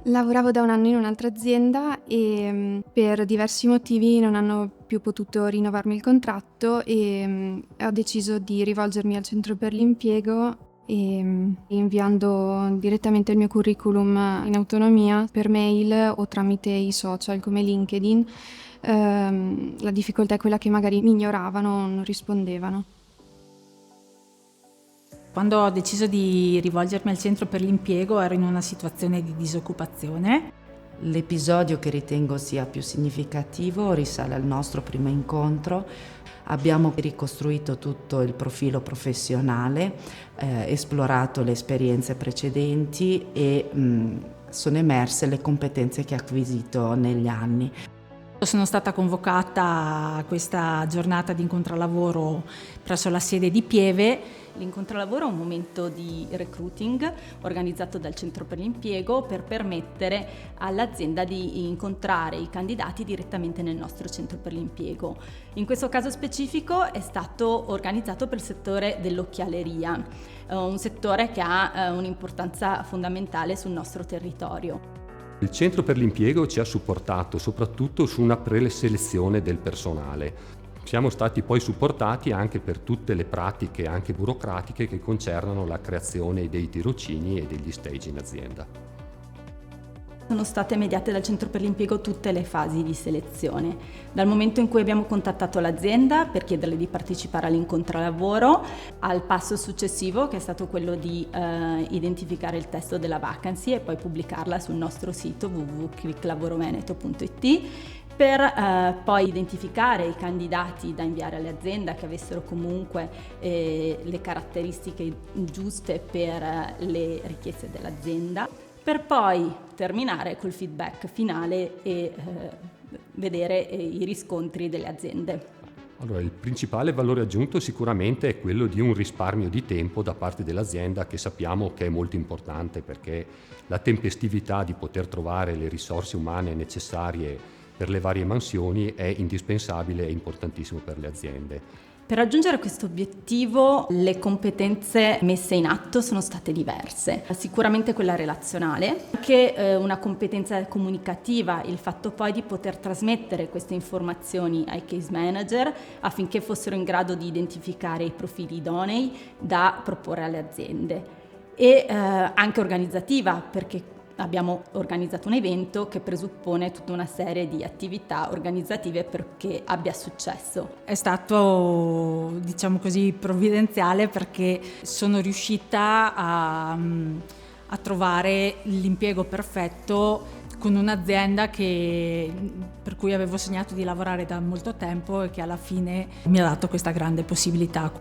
Lavoravo da 1 anno in un'altra azienda e, per diversi motivi non hanno più potuto rinnovarmi il contratto e, ho deciso di rivolgermi al centro per l'impiego e, inviando direttamente il mio curriculum in autonomia per mail o tramite i social come LinkedIn. La difficoltà è quella che magari mi ignoravano o non rispondevano. Quando ho deciso di rivolgermi al centro per l'impiego ero in una situazione di disoccupazione. L'episodio che ritengo sia più significativo risale al nostro primo incontro. Abbiamo ricostruito tutto il profilo professionale, esplorato le esperienze precedenti e sono emerse le competenze che ha acquisito negli anni. Sono stata convocata a questa giornata di incontralavoro presso la sede di Pieve. L'incontralavoro è un momento di recruiting organizzato dal Centro per l'Impiego per permettere all'azienda di incontrare i candidati direttamente nel nostro Centro per l'Impiego. In questo caso specifico è stato organizzato per il settore dell'occhialeria, un settore che ha un'importanza fondamentale sul nostro territorio. Il Centro per l'Impiego ci ha supportato soprattutto su una preselezione del personale. Siamo stati poi supportati anche per tutte le pratiche, anche burocratiche, che concernono la creazione dei tirocini e degli stage in azienda. Sono state mediate dal Centro per l'Impiego tutte le fasi di selezione, dal momento in cui abbiamo contattato l'azienda per chiederle di partecipare all'incontralavoro, al passo successivo che è stato quello di identificare il testo della vacancy e poi pubblicarla sul nostro sito www.clicklavorveneto.it per poi identificare i candidati da inviare all'azienda che avessero comunque le caratteristiche giuste per le richieste dell'azienda, per poi terminare col feedback finale e vedere i riscontri delle aziende. Allora, il principale valore aggiunto sicuramente è quello di un risparmio di tempo da parte dell'azienda, che sappiamo che è molto importante, perché la tempestività di poter trovare le risorse umane necessarie per le varie mansioni è indispensabile e importantissimo per le aziende. Per raggiungere questo obiettivo le competenze messe in atto sono state diverse. Sicuramente quella relazionale, anche una competenza comunicativa, il fatto poi di poter trasmettere queste informazioni ai case manager affinché fossero in grado di identificare i profili idonei da proporre alle aziende, e anche organizzativa, perché abbiamo organizzato un evento che presuppone tutta una serie di attività organizzative perché abbia successo. È stato, diciamo così, provvidenziale, perché sono riuscita a trovare l'impiego perfetto con un'azienda per cui avevo sognato di lavorare da molto tempo e che alla fine mi ha dato questa grande possibilità.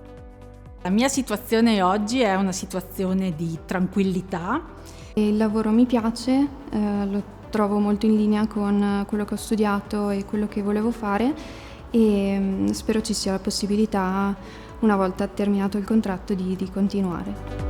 La mia situazione oggi è una situazione di tranquillità. Il lavoro mi piace, lo trovo molto in linea con quello che ho studiato e quello che volevo fare e spero ci sia la possibilità, una volta terminato il contratto, di continuare.